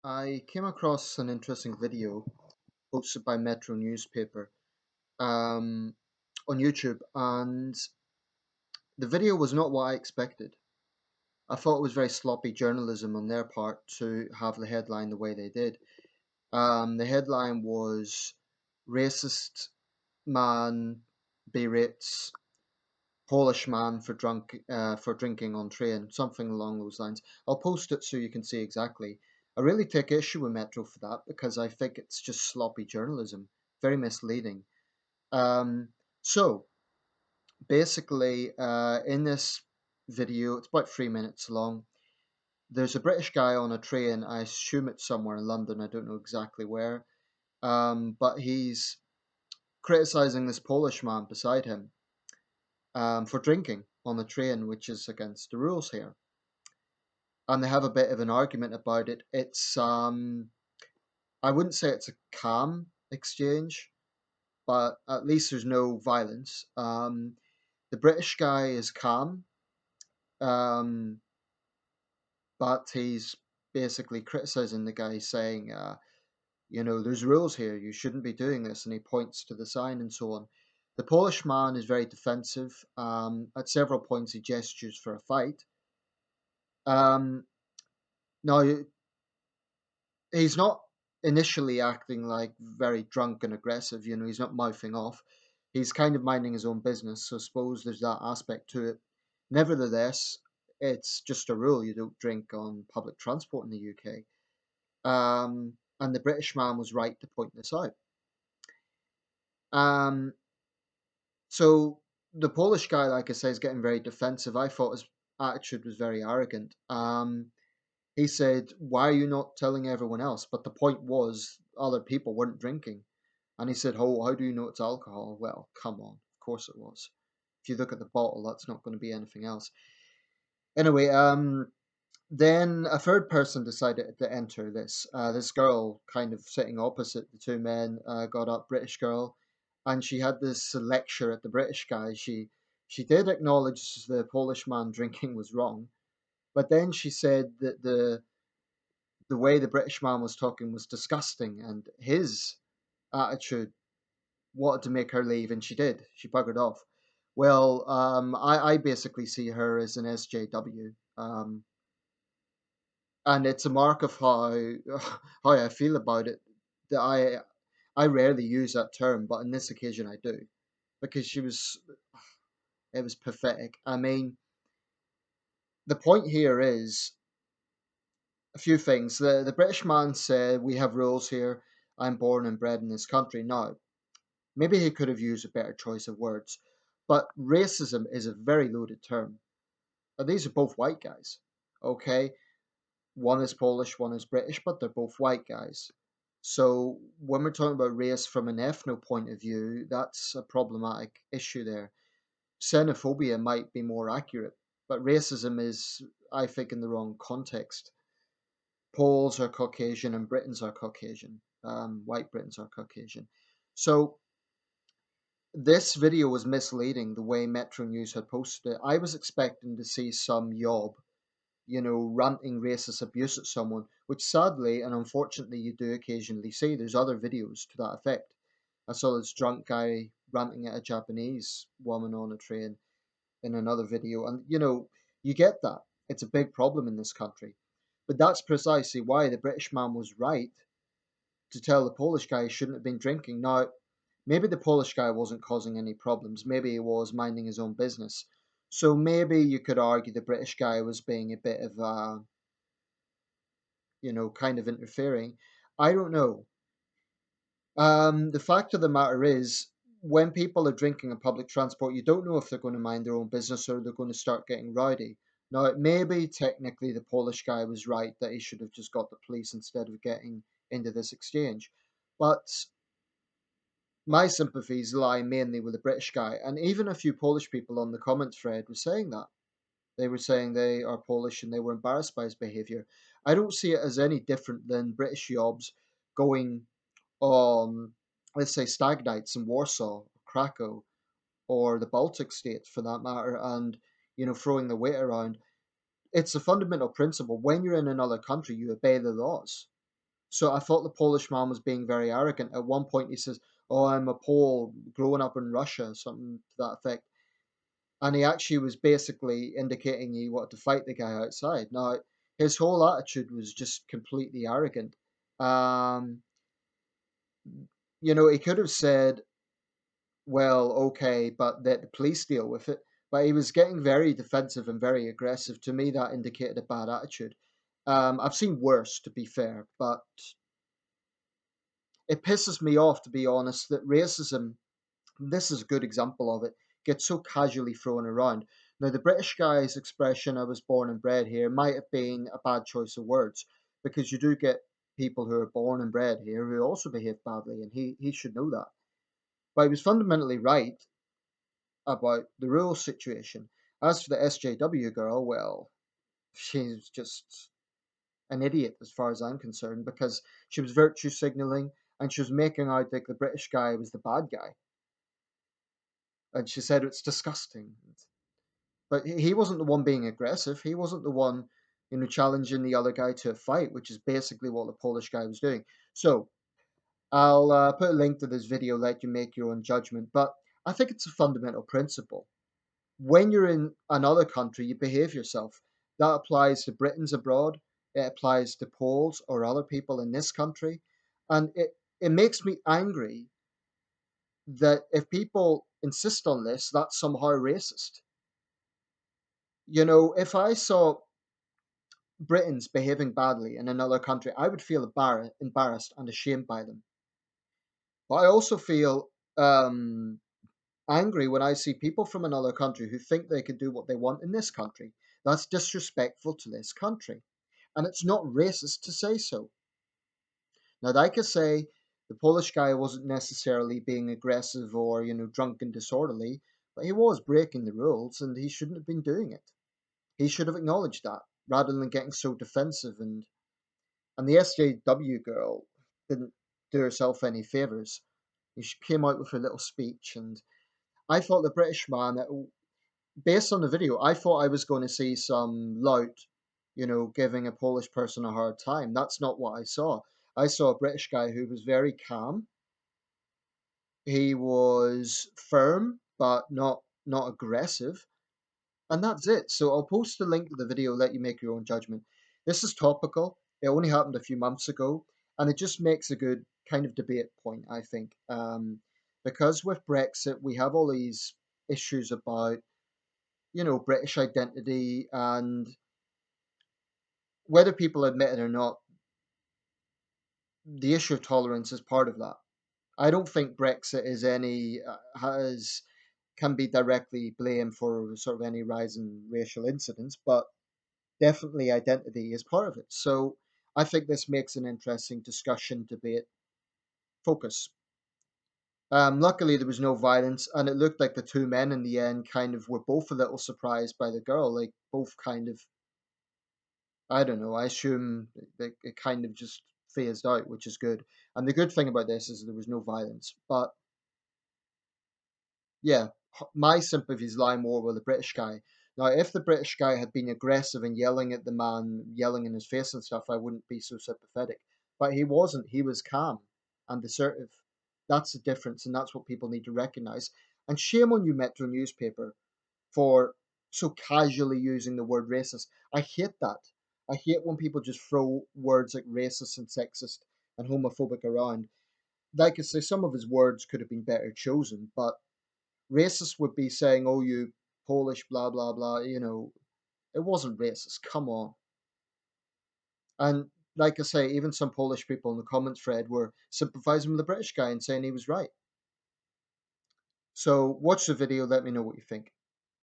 I came across an interesting video posted by Metro newspaper um, on YouTube, and the video was not what I expected. I thought it was very sloppy journalism on their part to have the headline the way they did. The headline was "Racist Man berates Polish man for drinking on train," something along those lines. I'll post it so you can see exactly. I really take issue with Metro for that because I think it's just sloppy journalism, very misleading. Um, so basically, in this video, it's about 3 minutes long. There's a British guy on a train. I assume it's somewhere in London. I don't know exactly where. But he's criticizing this Polish man beside him for drinking on the train, which is against the rules here. And they have a bit of an argument about it. I wouldn't say it's a calm exchange, but at least there's no violence. The British guy is calm, um, but he's basically criticizing the guy, saying, there's rules here. You shouldn't be doing this, and he points to the sign and so on. The Polish man is very defensive. At several points, he gestures for a fight. Um, Now, he's not initially acting like very drunk and aggressive. He's not mouthing off. He's kind of minding his own business. So I suppose there's that aspect to it. Nevertheless, it's just a rule. You don't drink on public transport in the UK. And the British man was right to point this out. Um, so the Polish guy, like I say, is getting very defensive. I thought his attitude was very arrogant. He said, "Why are you not telling everyone else?" But the point was, other people weren't drinking. And he said, "Oh, how do you know it's alcohol?" Well, come on. Of course it was. If you look at the bottle, that's not going to be anything else. Anyway, then a third person decided to enter this. This girl, kind of sitting opposite the two men, got up, British girl, and she had this lecture at the British guy. She did acknowledge the Polish man drinking was wrong, but then she said that the way the British man was talking was disgusting, and his attitude wanted to make her leave, and she did. She buggered off. Well, I basically see her as an SJW, and it's a mark of how I feel about it. That I rarely use that term, but on this occasion I do, because it was pathetic. I mean, the point here is a few things. The British man said, "We have rules here. I'm born and bred in this country." Now, maybe he could have used a better choice of words, but racism is a very loaded term. These are both white guys, okay? One is Polish, one is British, but they're both white guys. So when we're talking about race from an ethno point of view, that's a problematic issue there. Xenophobia might be more accurate, but racism is, I think, in the wrong context. Poles are Caucasian and Britons are Caucasian. White Britons are Caucasian. So this video was misleading the way Metro News had posted it. I was expecting to see some yob, ranting racist abuse at someone, which sadly and unfortunately you do occasionally see. There's other videos to that effect. I saw this drunk guy ranting at a Japanese woman on a train in another video, and you get that. It's a big problem in this country. But that's precisely why the British man was right to tell the Polish guy he shouldn't have been drinking. Now, maybe the Polish guy wasn't causing any problems. Maybe he was minding his own business. So maybe you could argue the British guy was being a bit of, kind of interfering. I don't know. The fact of the matter is, when people are drinking on public transport, you don't know if they're going to mind their own business or they're going to start getting rowdy. Now, maybe technically the Polish guy was right that he should have just got the police instead of getting into this exchange. But my sympathies lie mainly with the British guy, and even a few Polish people on the comment thread were saying that. They were saying they are Polish and they were embarrassed by his behaviour. I don't see it as any different than British yobs going on, let's say, stag nights in Warsaw, Krakow, or the Baltic states for that matter, and throwing the weight around. It's a fundamental principle. When you're in another country, you obey the laws. So I thought the Polish man was being very arrogant. At one point, he says, "Oh, I'm a Pole, growing up in Russia," something to that effect. And he actually was basically indicating he wanted to fight the guy outside. Now, his whole attitude was just completely arrogant. Um, he could have said, "Well, okay, but let the police deal with it." But he was getting very defensive and very aggressive. To me, that indicated a bad attitude. I've seen worse, to be fair, but it pisses me off, to be honest, that racism, this is a good example of it, gets so casually thrown around. Now, the British guy's expression, "I was born and bred here," might have been a bad choice of words, because you do get people who are born and bred here who also behave badly, and he should know that. But he was fundamentally right about the rural situation. As for the SJW girl, well, she's just an idiot as far as I'm concerned, because she was virtue signaling and she was making out like the British guy was the bad guy. And she said it's disgusting. But he wasn't the one being aggressive. He wasn't the one, challenging the other guy to a fight, which is basically what the Polish guy was doing. So I'll put a link to this video, let you make your own judgment. But I think it's a fundamental principle. When you're in another country, you behave yourself. That applies to Britons abroad. It applies to Poles or other people in this country. And it makes me angry that if people insist on this, that's somehow racist. If I saw Britons behaving badly in another country, I would feel embarrassed and ashamed by them. But I also feel angry when I see people from another country who think they can do what they want in this country. That's disrespectful to this country. And it's not racist to say so. Now, like I say, the Polish guy wasn't necessarily being aggressive or, drunk and disorderly, but he was breaking the rules and he shouldn't have been doing it. He should have acknowledged that rather than getting so defensive. And the SJW girl didn't do herself any favors. She came out with her little speech, and I thought the British man, based on the video, I thought I was going to see some lout, giving a Polish person a hard time. That's not what I saw. I saw a British guy who was very calm. He was firm, but not aggressive. And that's it. So I'll post the link to the video, let you make your own judgment. This is topical. It only happened a few months ago, and it just makes a good kind of debate point, I think. Because with Brexit, we have all these issues about, British identity, and whether people admit it or not, the issue of tolerance is part of that. I don't think Brexit is any has can be directly blamed for sort of any rise in racial incidents, but definitely identity is part of it. So I think this makes an interesting discussion, debate, focus. Luckily, there was no violence, and it looked like the two men in the end kind of were both a little surprised by the girl. Like, both kind of, I don't know, I assume it kind of just phased out, which is good. And the good thing about this is there was no violence. But yeah, my sympathies lie more with the British guy. Now, if the British guy had been aggressive and yelling at the man, yelling in his face and stuff, I wouldn't be so sympathetic. But he wasn't. He was calm and assertive. That's the difference, and that's what people need to recognize. And shame on you, Metro newspaper, for so casually using the word racist. I hate that. I hate when people just throw words like racist and sexist and homophobic around. Like I say, some of his words could have been better chosen, but racist would be saying, "Oh, you Polish, blah blah blah." It wasn't racist. Come on. And like I say, even some Polish people in the comments thread were sympathizing with the British guy and saying he was right. So watch the video. Let me know what you think.